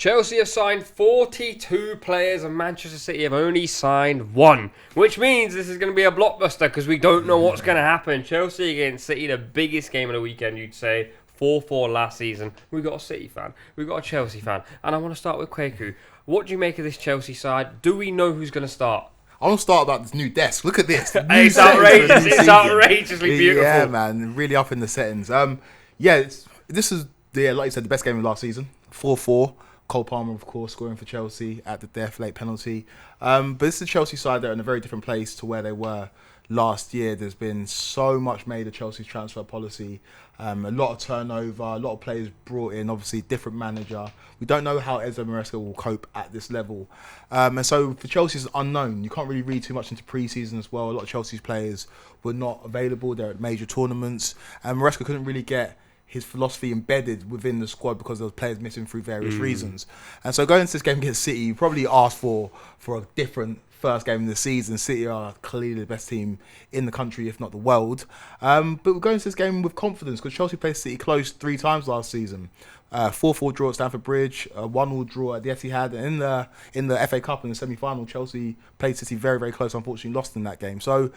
Chelsea have signed 42 players and Manchester City have only signed 1, which means this is going to be a blockbuster because we don't know what's going to happen. Chelsea against City, the biggest game of the weekend, you'd say. 4-4 last season. We got a City fan, we got a Chelsea fan, and I want to start with Kweku. What do you make of this Chelsea side? Do we know who's going to start? I want to start about this new desk. Look at this. It's outrageous. It's outrageously beautiful. Yeah, man. Really up in the settings. This is, like you said, the best game of last season. 4-4. Cole Palmer, of course, scoring for Chelsea at the death late penalty. But this is the Chelsea side. They're in a very different place to where they were last year. There's been so much made of Chelsea's transfer policy. A lot of turnover, a lot of players brought in, obviously different manager. We don't know how Maresca will cope at this level. And so for Chelsea, it's unknown. You can't really read too much into pre-season as well. A lot of Chelsea's players were not available. They're at major tournaments. And Maresca couldn't really get his philosophy embedded within the squad because there was players missing through various reasons. And so going into this game against City, you probably asked for a different first game of the season. City are clearly the best team in the country, if not the world. But we're going into this game with confidence because Chelsea played City close 3 times last season. 4-4 draw at Stamford Bridge, 1-1 draw at the Etihad, and in the FA Cup in the semi-final, Chelsea played City very, very close. Unfortunately, lost in that game. So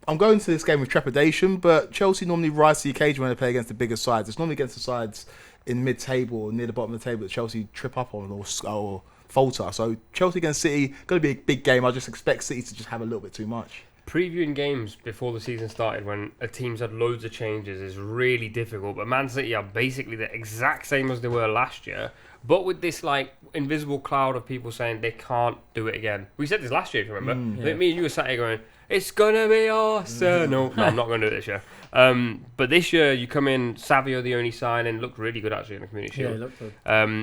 I'm going to this game with trepidation, but Chelsea normally rise to the occasion when they play against the bigger sides. It's normally against the sides in mid-table or near the bottom of the table that Chelsea trip up on or falter. So Chelsea against City, going to be a big game. I just expect City to just have a little bit too much. Previewing games before the season started when a team's had loads of changes is really difficult, but Man City are basically the exact same as they were last year, but with this invisible cloud of people saying they can't do it again. We said this last year, if you remember. I think me and you were sat here going, it's gonna be Arsenal. No, I'm not gonna do it this year. But this year you come in, Savio the only signing, looked really good actually in the Community Shield. Yeah, he looked good.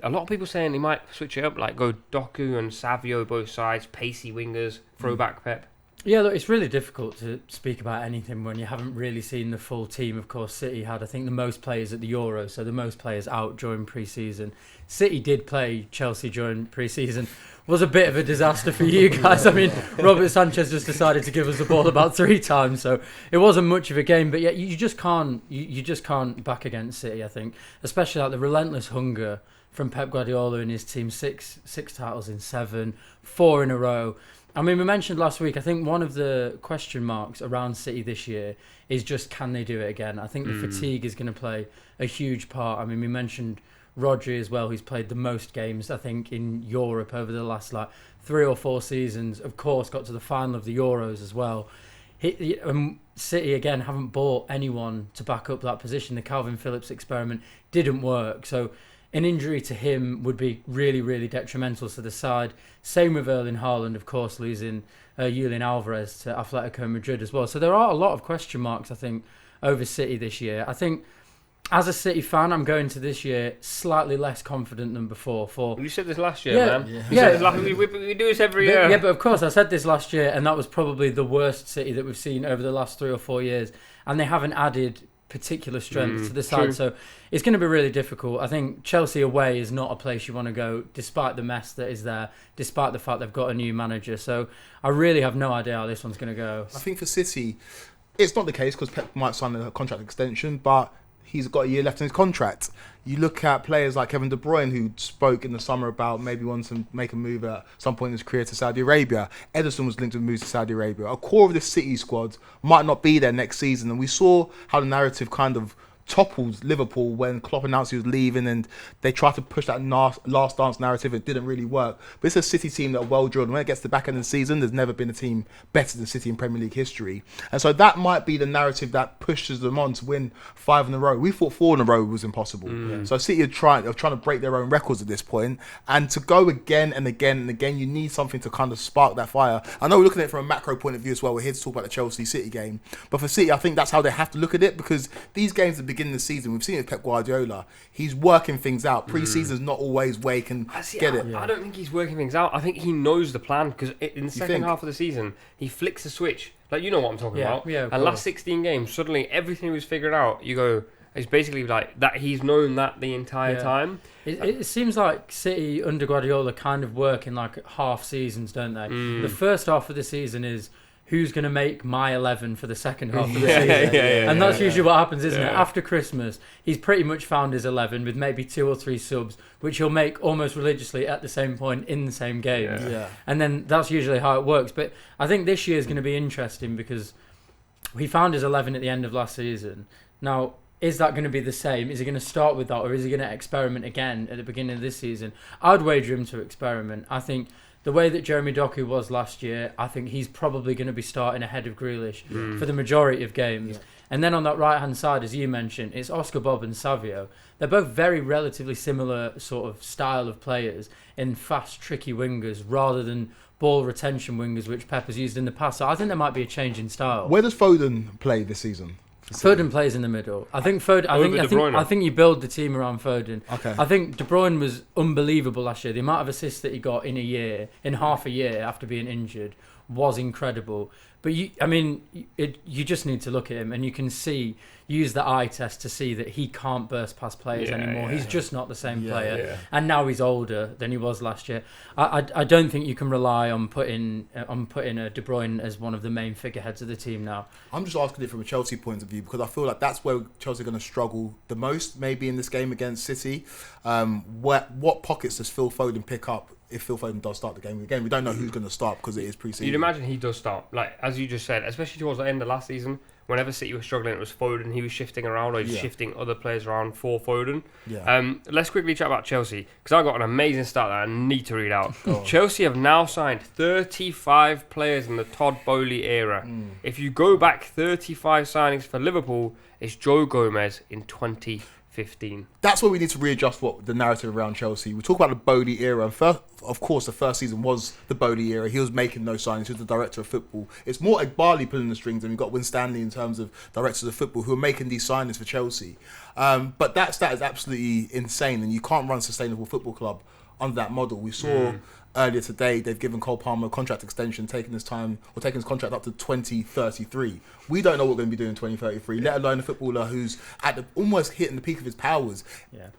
A lot of people saying they might switch it up, like go Doku and Savio both sides, pacey wingers, throwback Pep. Yeah, look, it's really difficult to speak about anything when you haven't really seen the full team. Of course, City had, I think, the most players at the Euros, so the most players out during pre-season. City did play Chelsea during pre-season. Was a bit of a disaster for you guys. I mean, Robert Sanchez just decided to give us the ball about 3 times, so it wasn't much of a game. But yeah, you just can't back against City, I think, especially the relentless hunger from Pep Guardiola and his team. 6 titles in 7, 4 in a row. I mean, we mentioned last week, I think one of the question marks around City this year is just, can they do it again? I think the fatigue is going to play a huge part. I mean, we mentioned Rodri as well, who's played the most games, I think, in Europe over the last 3 or 4 seasons. Of course, got to the final of the Euros as well. City, again, haven't bought anyone to back up that position. The Calvin Phillips experiment didn't work. So an injury to him would be really, really detrimental to the side. Same with Erling Haaland, of course, losing Julian Alvarez to Atletico Madrid as well. So there are a lot of question marks, I think, over City this year. I think, as a City fan, I'm going to this year slightly less confident than before. You said this last year, man. We do this every year. Yeah, but of course, I said this last year, and that was probably the worst City that we've seen over the last 3 or 4 years. And they haven't added particular strength to the side. True. So it's going to be really difficult. I think Chelsea away is not a place you want to go, despite the mess that is there, despite the fact they've got a new manager. So I really have no idea how this one's going to go. I think for City, it's not the case because Pep might sign a contract extension, but he's got a year left in his contract. You look at players like Kevin De Bruyne, who spoke in the summer about maybe wanting to make a move at some point in his career to Saudi Arabia. Ederson was linked with moves to Saudi Arabia. A core of the City squad might not be there next season, and we saw how the narrative kind of toppled Liverpool when Klopp announced he was leaving, and they tried to push that last dance narrative. It didn't really work. But it's a City team that are well drilled. When it gets to the back end of the season, there's never been a team better than City in Premier League history. And so that might be the narrative that pushes them on to win 5 in a row. We thought 4 in a row was impossible. So City are trying to break their own records at this point. And to go again and again and again, you need something to kind of spark that fire. I know we're looking at it from a macro point of view as well. We're here to talk about the Chelsea-City game. But for City, I think that's how they have to look at it, because these games at the beginning of the season, we've seen it with Pep Guardiola, he's working things out. Pre-season's not always where he can get it. I don't think he's working things out. I think he knows the plan, because in the second half of the season, he flicks the switch. You know what I'm talking about. Yeah, and last 16 games, suddenly everything was figured out. You go, it's basically like that. He's known that the entire time. It seems like City under Guardiola kind of work in half seasons, don't they? The first half of the season is who's going to make my 11 for the second half of the season? And that's usually what happens, isn't it? After Christmas, he's pretty much found his 11 with maybe 2 or 3 subs, which he'll make almost religiously at the same point in the same games. And then that's usually how it works. But I think this year is going to be interesting because he found his 11 at the end of last season. Now, is that going to be the same? Is he going to start with that, or is he going to experiment again at the beginning of this season? I'd wager him to experiment. I think the way that Jeremy Doku was last year, I think he's probably going to be starting ahead of Grealish for the majority of games. And then on that right-hand side, as you mentioned, it's Oscar Bob and Savio. They're both very relatively similar sort of style of players in fast, tricky wingers rather than ball retention wingers, which Pep has used in the past. So I think there might be a change in style. Where does Foden play this season? Foden plays in the middle. I think Foden. I think you build the team around Foden. Okay. I think De Bruyne was unbelievable last year. The amount of assists that he got in half a year after being injured, was incredible. But you just need to look at him and you can use the eye test to see that he can't burst past players anymore. He's just not the same player. And now he's older than he was last year. I don't think you can rely on putting a De Bruyne as one of the main figureheads of the team now. I'm just asking it from a Chelsea point of view because I feel like that's where Chelsea are going to struggle the most, maybe in this game against City. What pockets does Phil Foden pick up if Phil Foden does start the game? Again, we don't know who's going to start because it is pre-season. You'd imagine he does start, like as you just said, especially towards the end of last season. Whenever City was struggling, it was Foden. He was shifting around, or he was shifting other players around for Foden. Let's quickly chat about Chelsea, because I got an amazing start that I need to read out. Chelsea have now signed 35 players in the Todd Boehly era. If you go back 35 signings for Liverpool, it's Joe Gomez in 2015. That's where we need to readjust what the narrative around Chelsea. We talk about the Boehly era, and of course the first season was the Boehly era. He was making those signings. He was the director of football. It's more Egbali pulling the strings, and we've got Win Stanley in terms of directors of football who are making these signings for Chelsea. But that is absolutely insane, and you can't run a sustainable football club under that model. We saw earlier today they've given Cole Palmer a contract extension, taking his contract up to 2033. We don't know what we're going to be doing in 2033, let alone a footballer who's almost hitting the peak of his powers.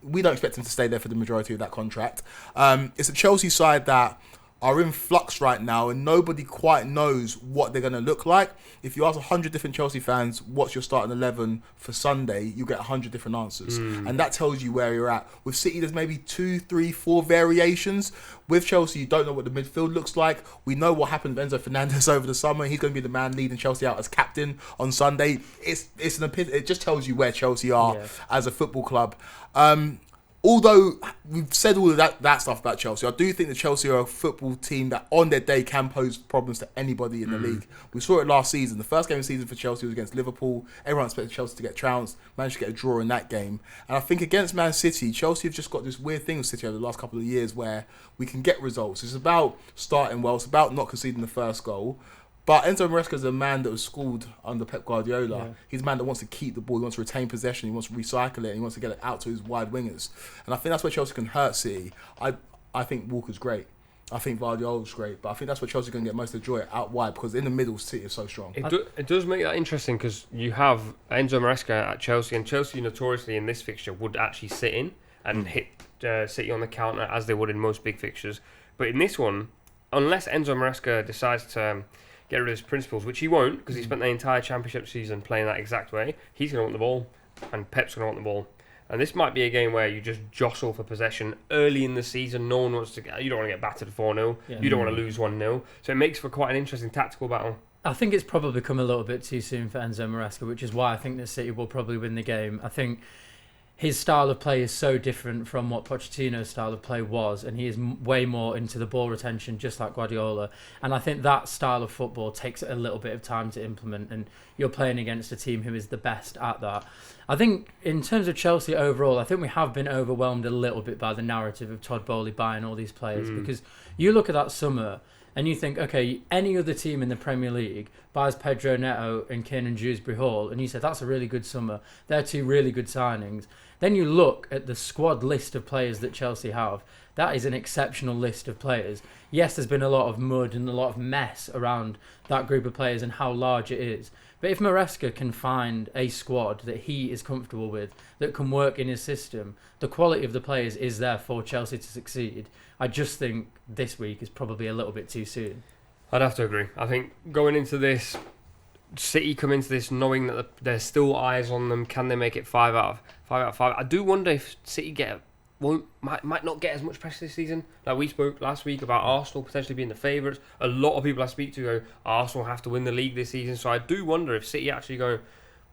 We don't expect him to stay there for the majority of that contract. It's a Chelsea side that are in flux right now, and nobody quite knows what they're going to look like. If you ask 100 different Chelsea fans, what's your starting 11 for Sunday, you get 100 different answers. And that tells you where you're at. With City, there's maybe 2, 3, 4 variations. With Chelsea, you don't know what the midfield looks like. We know what happened with Enzo Fernandez over the summer. He's going to be the man leading Chelsea out as captain on Sunday. It just tells you where Chelsea are as a football club. Although we've said all of that stuff about Chelsea, I do think that Chelsea are a football team that on their day can pose problems to anybody in the league. We saw it last season. The first game of the season for Chelsea was against Liverpool. Everyone expected Chelsea to get trounced, managed to get a draw in that game. And I think against Man City, Chelsea have just got this weird thing with City over the last couple of years where we can get results. It's about starting well. It's about not conceding the first goal. But Enzo Maresca is a man that was schooled under Pep Guardiola. He's a man that wants to keep the ball, he wants to retain possession, he wants to recycle it, and he wants to get it out to his wide wingers. And I think that's where Chelsea can hurt City. I think Walker's great. I think Guardiola's great. But I think that's where Chelsea are going to get most of the joy out wide, because in the middle, City is so strong. It does make that interesting, because you have Enzo Maresca at Chelsea, and Chelsea notoriously in this fixture would actually sit in and hit City on the counter as they would in most big fixtures. But in this one, unless Enzo Maresca decides to get rid of his principles, which he won't, because he spent the entire championship season playing that exact way, he's going to want the ball, and Pep's going to want the ball. And this might be a game where you just jostle for possession early in the season. No one wants to you don't want to get battered 4-0. You don't want to lose 1-0. So it makes for quite an interesting tactical battle. I think it's probably come a little bit too soon for Enzo Maresca, which is why I think that City will probably win the game. I think his style of play is so different from what Pochettino's style of play was, and he is way more into the ball retention, just like Guardiola. And I think that style of football takes a little bit of time to implement, and you're playing against a team who is the best at that. I think in terms of Chelsea overall, I think we have been overwhelmed a little bit by the narrative of Todd Boehly buying all these players, because you look at that summer and you think, okay, any other team in the Premier League buys Pedro Neto and Kiernan Dewsbury Hall, and you say, that's a really good summer. They're 2 really good signings. Then you look at the squad list of players that Chelsea have. That is an exceptional list of players. Yes, there's been a lot of mud and a lot of mess around that group of players and how large it is. But if Maresca can find a squad that he is comfortable with, that can work in his system, the quality of the players is there for Chelsea to succeed. I just think this week is probably a little bit too soon. I'd have to agree. I think going into this, City come into this knowing that there's still eyes on them. Can they make it 5 out of 5? I do wonder if City might not get as much pressure this season. Like we spoke last week about Arsenal potentially being the favourites. A lot of people I speak to go, Arsenal have to win the league this season. So I do wonder if City actually go,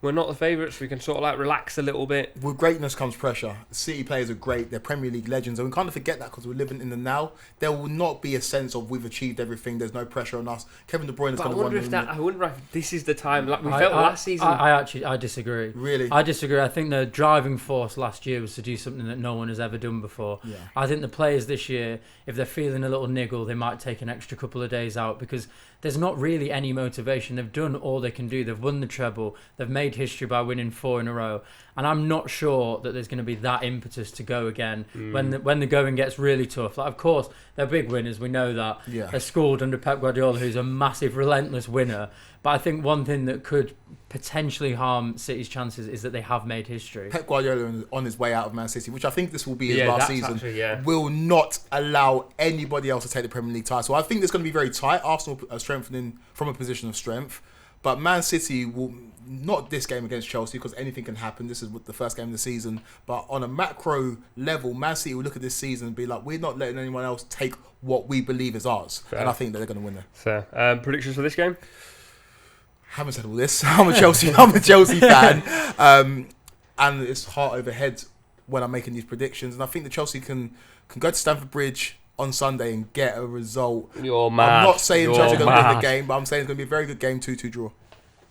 we're not the favourites. We can sort of like relax a little bit. With greatness comes pressure. City players are great. They're Premier League legends. And we kind of forget that because we're living in the now. There will not be a sense of we've achieved everything. There's no pressure on us. Kevin De Bruyne is going to run. I wonder if this is the time. Like we felt last season. I disagree. Really? I disagree. I think the driving force last year was to do something that no one has ever done before. Yeah. I think the players this year, if they're feeling a little niggle, they might take an extra couple of days out because there's not really any motivation. They've done all they can do. They've won the treble. They've made history by winning 4 in a row. And I'm not sure that there's going to be that impetus to go again when the going gets really tough. Like, of course, they're big winners. We know that. Yeah. They're schooled under Pep Guardiola, who's a massive, relentless winner. But I think one thing that could potentially harm City's chances is that they have made history. Pep Guardiola on his way out of Man City, which I think this will be his last season, actually, will not allow anybody else to take the Premier League title. So I think it's going to be very tight. Arsenal are strengthening from a position of strength. But Man City will, not this game against Chelsea, because anything can happen. This is the first game of the season. But on a macro level, Man City will look at this season and be like, we're not letting anyone else take what we believe is ours. Fair. And I think that they're going to win there. Fair. Predictions for this game? Haven't said all this. I'm a Chelsea fan. And it's heart over head when I'm making these predictions. And I think that Chelsea can go to Stamford Bridge on Sunday and get a result. You're mad. I'm not saying Chelsea are going to win the mad. game, but I'm saying it's going to be a very good game, 2-2 draw.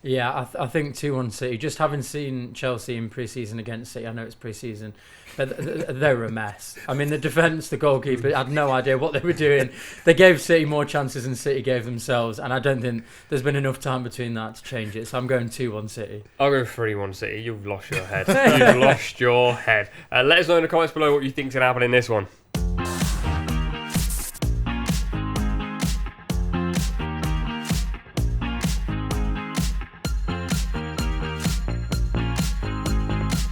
Yeah, I think 2-1 City. Just having seen Chelsea in pre-season against City, I know it's pre-season, but they were a mess. I mean, the defence, the goalkeeper had no idea what they were doing. They gave City more chances than City gave themselves, and I don't think there's been enough time between that to change it. So I'm going 2-1 City. I'll go 3-1 City. You've lost your head. You've lost your head. Let us know in the comments below what you think's going to happen in this one.